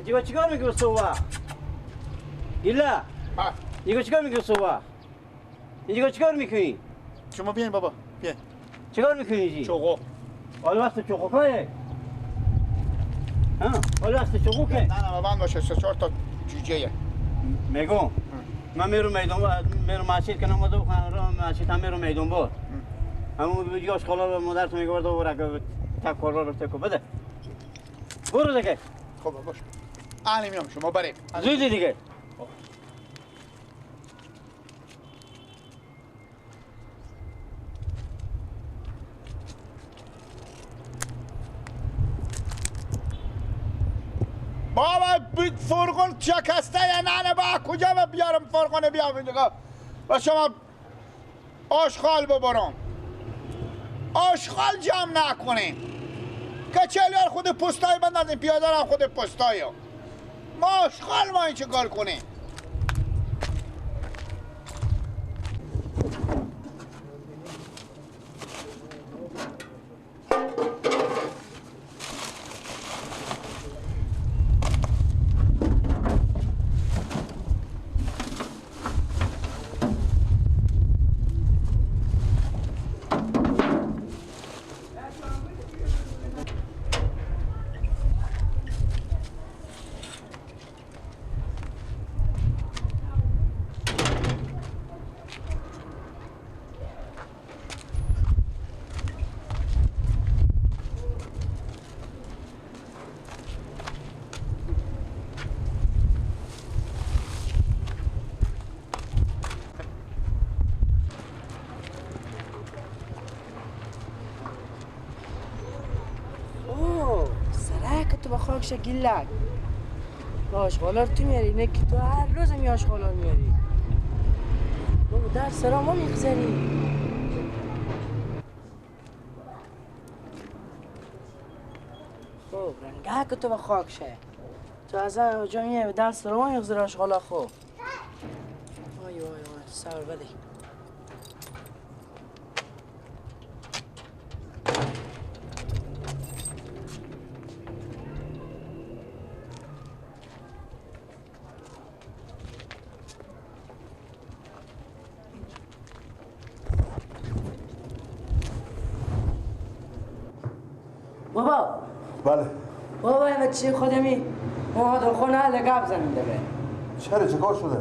اینجا چیکار میکنی صبح؟ گیلا اینجا چیکار میکنی صبح؟ اینجا چیکار میکنی؟ شما بیاین بابا بیاین. چیکار میکنی اینجا؟ چوغو. حال وقت چوغو که؟ حال وقت چوغو که؟ نه بند باشه 3-4 تا جوجه. میگم من میرم میدان میرم مسجد کنم و دو خانم مسجد هم میرم میدان بود. همون بیاش خالا مادر تو میگه برد و برگ تک کار رو تکو بده. برو دیگه. خب باش. اهلی میام شما برید. زودی دیگه. بابا فرقون شکسته یا نه با کجا بیارم فرقونه بیام اینجا و شما آشغال ببرم آشغال جمع نکنین کچلیار خود پستای بندازین پیاده را خود پستای ما آشغال ما این چه کار کنیم گیلک آشغالا رو تو میاری نه که تو هر روز هم آشغالا رو میاری بابا در سرا ما میخزری خب رنگه که تو به خاک شه تو از جا میای در سرا ما میخزری آشغالا خوب وای وای وای سر بده بابا بله بابا این چی خودمی ما دو خونه لگب زنیم دیگه چرا چه کار شده؟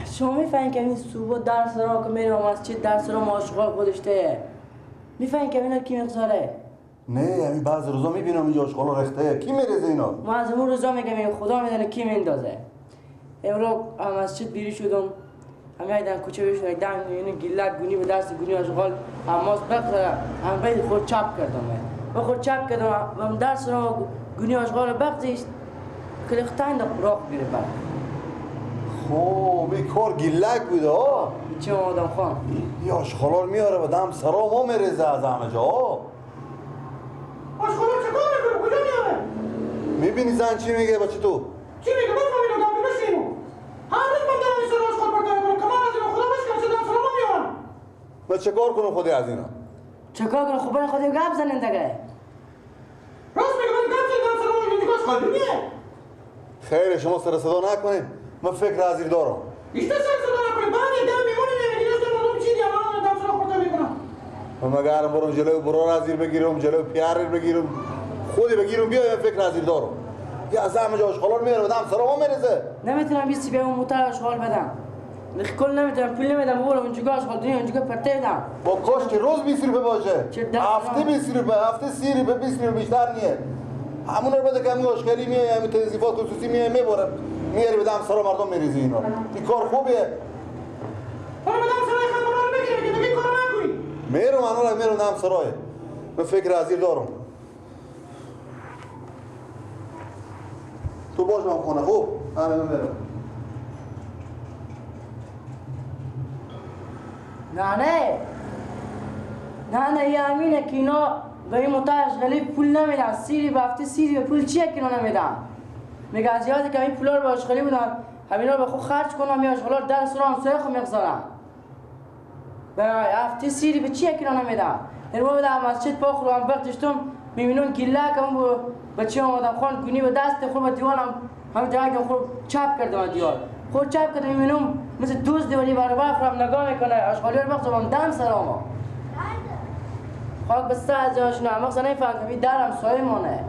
شما میفهمین که این صبح درس را که میرم مسجد درس را ماشغال خودش ته میفهمین که اینا کی میگذاره؟ نه همین بعض روزا میبینم اینجا آشغالا رخته کی میریزه اینا؟ ما از اون روزا میگم خدا میدونه کی میندازه امروز مسجد بیری شدم همه ایدن کوچه بشون ایدن اینو گیلک گونی به دست گونی آشغال هماس بخزرم هم باید خود چپ کردم من خود چپ کردم و درس را گونی آشغال بخزیست کلختن راه بیره برم خب این کار گیلک بوده ها چه آدم خان؟ این آشغالا رو میاره و دم سرا ما میریزه از همه جا آشغالا چه کار میکنه؟ کجا میاره؟ میبینی زن چی میگه بچه تو؟ چی میگه؟ بفهمین آدم بشینو هر روز من دارم این سر آشغال برداری کنم کمان از اینو خدا بشکم چه دم سرا ما میارم و چه کار کنم خودی از اینا؟ چه کار کنم خب باید خودی گپ زنین دیگه راست میگه من گپ زنین دم سرا ما میارم آشغال ببینه خیر شما سر صدا نکنین من فکر از این دارم بیشتر سر صدا نکنین بعد یه دم میمونه نمیگی داشته مردم چی دیم من دم سرا خورده میکنم من مگرم برم جلو برار از این بگیرم جلو پیار بگیرم خودی بگیرم بیا فکر از این دارم یه از همه جا آشغالا رو میاره و دم سرا ما میریزه نمیتونم بیستی به اون موتر آشغال بدم کل نمیتونم پول نمیدم ببرم اونجا آشغال دنیا اونجا پرته بدم با کاش که روز 20 روپه باشه هفته 20 روپه هفته 30 روپه 20 روپه بیشتر نیه همون رو بده که همین آشغالی میه همین تنظیفات خصوصی میه میبره میاری به دم سرا مردم میریزی اینا این کار خوبیه برو به دم سرای خانم رو بگیره که دیگه کارو نکنی میرم انا میرم دم سرای من فکر از این دارم تو باش من خونه خوب من میرم نه یه همینه که اینا به این موتر اشغالی پول نمیدن سیری به هفته سیری به پول چیه که اینا نمیدن میگه از یادی که این پولا رو به اشغالی بودن همینا رو به خود خرج کنم یا اشغالا رو در سر همسایه خود میگذارن به هفته سیری به چیه که اینا نمیدن این رو بدم مسجد پاک رو هم بختشتم میبینون گیلک هم بچه آمدم خان گونی به دست خود به دیوان هم جایی که خود چپ کردم دیار خود چپ کردم میبینم مثل دوست دیواری برابر خودم نگاه میکنه اشغالی رو بخصم دم سرامو خاک بسته از جاش نه مقصد نفهم که درم سایه مانه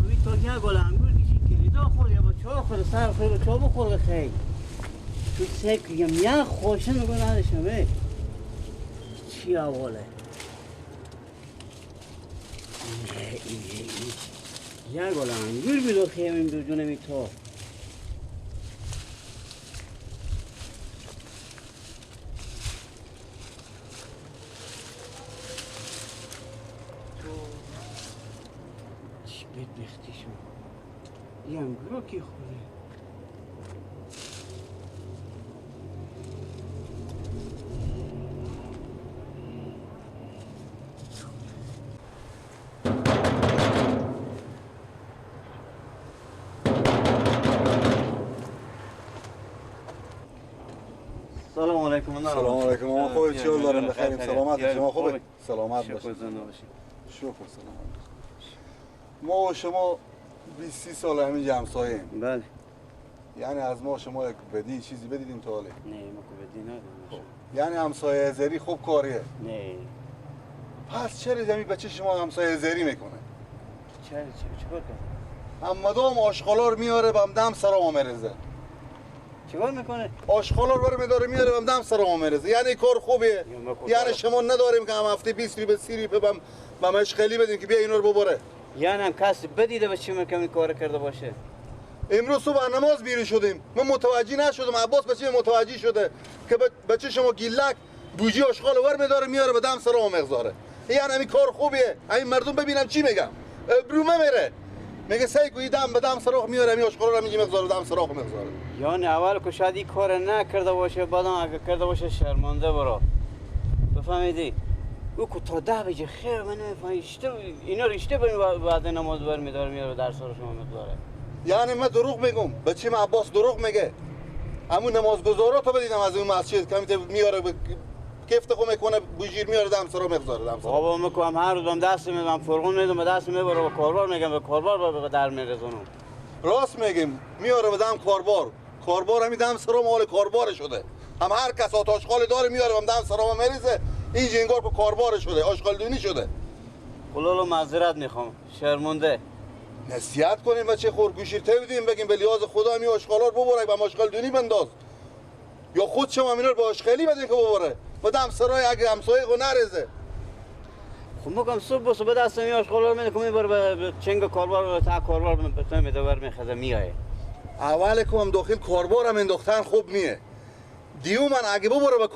اوی تو که گل انگور کشید کلیدا خور یا با چا خور سر خور با چا بخور بخیر تو سیک کیم یا خوشه نگو نداشتم چی اوله یا گل انگور بیلو خیم این دو جونمی تو بختی شو یه انگورو کی خوره سلام علیکم. سلام علیکم. ما خوبی چی داریم بخیریم سلامت شما خوبی؟ سلامت باشید. شکر زنده باشید. شکر سلامت. ما و شما 20 سال همین همسایه‌ایم. بله. یعنی از ما شما یک بدی چیزی بدیدیم تا حالا؟ نه ما که بدی نداریم. یعنی همسایه زری خوب کاریه. نه. پس چرا زمین بچه شما همسایه زری میکنه؟ چرا چیکار کنه؟ هم مدام آشغالار میاره بهم دم سرامو میرزه. چیکار میکنه؟ آشغالار برمیداره میاره بهم دم سرامو میرزه. یعنی کار خوبه. یعنی شما نداریم که هم هفته 20 ریب 30 ریب بهم اشغالی بدیم که بیا اینا رو ببره. یعنی هم کسی بدیده به چی میکنه کار کرده باشه. امروز صبح نماز بیرون شدیم من متوجه نشدم عباس بچه متوجه شده که بچه شما گیلک بوجی آشغال ور میداره میاره به دم سرامو مغزاره. یعنی همین کار خوبیه. همین مردم ببینم چی میگم برومه میره میگه سعی کوی دم به دم سراغ میاره همین آشغال رو میگه مغزاره دم سراغ مغزاره. یعنی اول که شاید این کار نکرده باشه بعدم اگه کرده باشه شرمنده برا بفهمیدی او که تا 10 بجه خیر من نمیفهمم اینا رشته بعد نماز ور میداره میاره در سر شما میداره. یعنی من دروغ میگم بچه من عباس دروغ میگه همون نمازگزارا تو بدیدم از اون مسجد که میاره کفت خو میکنه بوجیر میاره دم سرا مغزاره دم سرا. بابا میگم هر روزم دست میدم فرغون میدم به دست میبره به کاربار میگم به کاربار به در میرسونم. راست میگم میاره به دم کاربار همین دم سرا مال کاربار شده. هم هر کس آشغال داره میاره به دم سرا میریزه اینجا انگار به کاربار شده آشغال دونی شده. خلالو معذرت میخوام شرمنده. نصیحت کنیم بچه خورگوشی بدیم بگیم به لیاز خدا می آشغالار ببره با آشغال دونی بنداز یا خود شما اینا رو به آشغالی بدین که ببره به دم سرای اگه همسایه خو نریزه. خب میگم صبح دست می آشغالار میده که میبره به چنگ کاربار تا کاربار به میده ور میخزه میایه. اول که هم داخل کاربار هم انداختن خوب نیه. دیو من اگه ببره به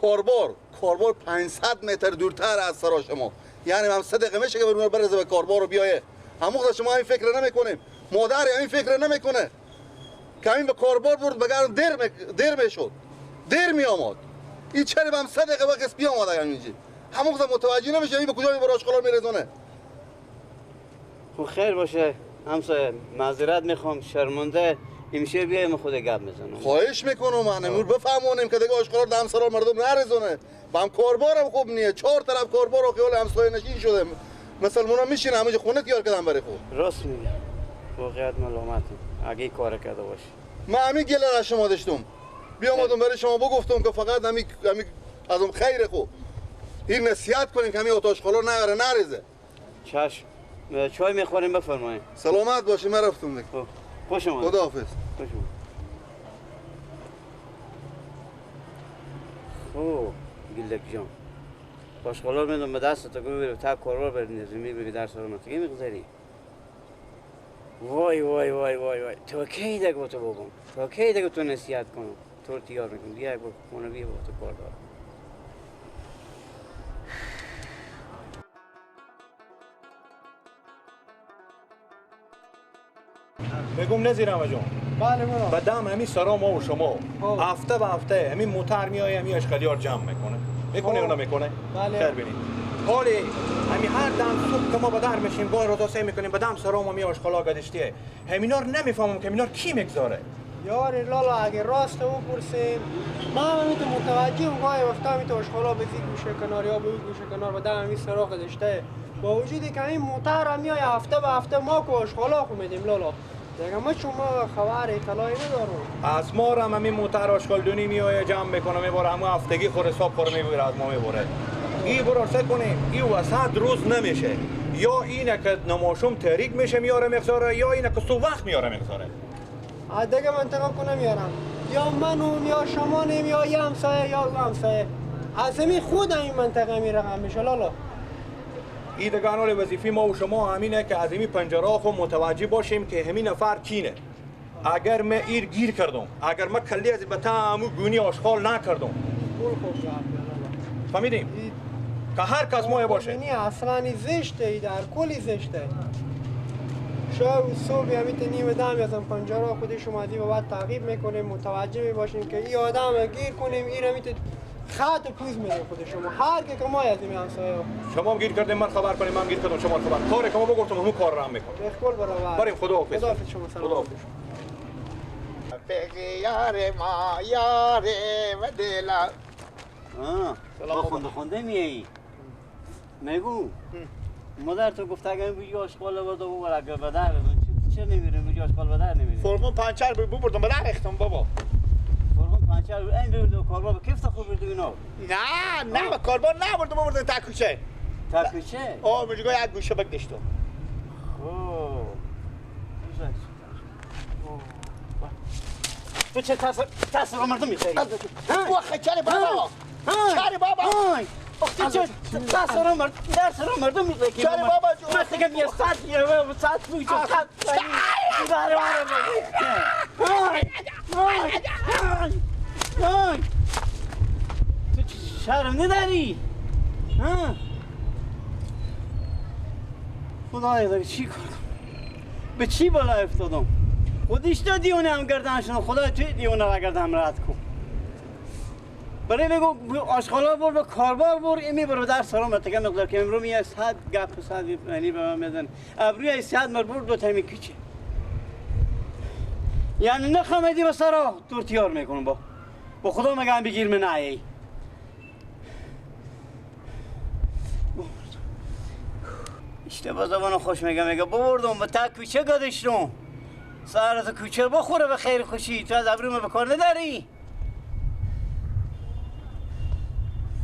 کاربار 500 متر دورتر از سرا شما یعنی هم صدقه میشه که برزه به کاربار رو بیایه. همون شما این فکر نمیکنیم مادر این فکر نمیکنه که این به کاربار برد بگرم در میشد در میامد این چرا هم صدقه و قسمی آمده اینجا همون متوجه نمیشه این به کجا میبره آشغالا میرزونه. خب خیر باشه همسایه معذرت میخوام شرمنده میشه بیایم خود گپ میزنم. خواهش میکنم من امور بفهمونیم که دیگه آشغالا دم سرا مردم نرزونه و هم کاربارم خوب نیه 4 طرف کاربار و خیال همسایه نشین شده مسلمونا میشینه همه خونه تیار کردن برای خود. راست میگه واقعیت ملامتم اگه کار کرده باشه. من همین گله از شما داشتم بیامدم برای شما بگفتم که فقط همین از اون خیر خوب این نصیحت کنیم که همین آشغالا نیاره نریزه. چشم چای میخوریم بفرمایید. سلامت باشی من رفتم دیگه. خوش اومد. خداحافظ. خوش اومد. خب گلک جان آشغالا رو میدم به دست تا ببری تا کاربار برنیزی میبری در سر من تگه میگذاری. وای وای وای وای وای تو کی دیگه با تو بگم تو کی دیگه تو نصیحت کنم تو رو تیار میکنم بیا یک بار خونه بیا با تو کار دارم. بگم نزیر همه جون بله برو به دم همین سرا ما و شما هفته به هفته همین موتر میایه همین اشغالیار جمع میکنه یا نمیکنه؟ بله. خیر بینید حالی همین هر دم صبح که ما به در میشیم گاه رو تاسه میکنیم به دم سرا ما می اشغالا گذشته همینا رو نمیفهمم که همینا رو کی میگذاره. یار لالا اگه راست او پرسیم من همیتو متوجهم گاهی وقتا همیتو اشغالا به زیر گوشه کنار یا به گوشه کنار و دم همی سراغ گذشته با وجودی که این موتر هم میای هفته به هفته ما که آشغالا خو میدیم لالا دیگه ما شما خبر اطلاعی ندارم. از ما هم همین موتر آشغالدونی میآید جمع میکنه میبره همون هفتگی خور حساب خوره میبره از ما میبره. این برارسه کنیم این وسط روز نمیشه یا اینه که نماشوم تحریک میشه میاره مقداره یا اینه که سو وقت میاره مقداره. دیگه منطقه کنم میارم یا منم یا شمانیم یا یه همسایه یا همسایه از همین خود این منطقه میرقم میشه لالا. این دگانال وظیفه ما و شما همینه که از این پنجره خو متوجه باشیم که همین نفر کینه. اگر من ایر گیر کردم اگر من کلی از بتا همو گونی آشغال نکردم خوب جواب فهمیدیم که هر کس ما باشه. یعنی اصلا زشته ای در کلی زشته. شب صبح همیت نیمه دم یازم پنجره خودش اومدی و بعد تعقیب میکنیم متوجه میباشیم که این آدم گیر کنیم این همیت خط و پوز میده خود شما هر که ما یادیم همسایه شما هم گیر کردیم من خبر کنیم من گیر کردم شما خبر کاری که ما بگفتم همون کار را هم میکنم. بخول برابر بریم خداحافظ. خداحافظ شما سلام. خداحافظ. یار ما یار و دلا با خونده میایی میگو مادر تو گفته اگه بگی آشغال برده ببر اگه بدر چه نمیره بگی آشغال بدر نمیره فرمون پنچر بردم بدر اختم بابا فرمان پنچر این برده و کاربار به کیف تخور برده اینا نه به کاربار نبردم بردم تکوچه تکوچه؟ میگه یک گوشه بگدشتم تو چه تاثیر مردم میخوایی؟ بخی چلی بابا چلی بابا اختی چه تاثیر مردم میخوایی؟ چلی بابا جو من تگم یه ساعت بویچه ساعت تو شرم نداری؟ خدایا داری چی کنم؟ به چی بالا افتادم؟ خودش تو دیونه هم گردنشون خدا توی دیونه را گردن رد کن برای بگو آشغالا بر به کاربار بر ایمی برو در سرام تگه مقدار که امرو میاد صد گپ صد یعنی به من میزن ابروی صد مربوط دو تمی کیچه یعنی نخمیدی به سرا دور تیار میکنم با خدا مگم بگیر من نایی اشتباه زبان خوش میگه ببردم به تا کوچه گذاشتم سر از کوچه بخوره به خیر خوشی تو از ابروم به کار نداری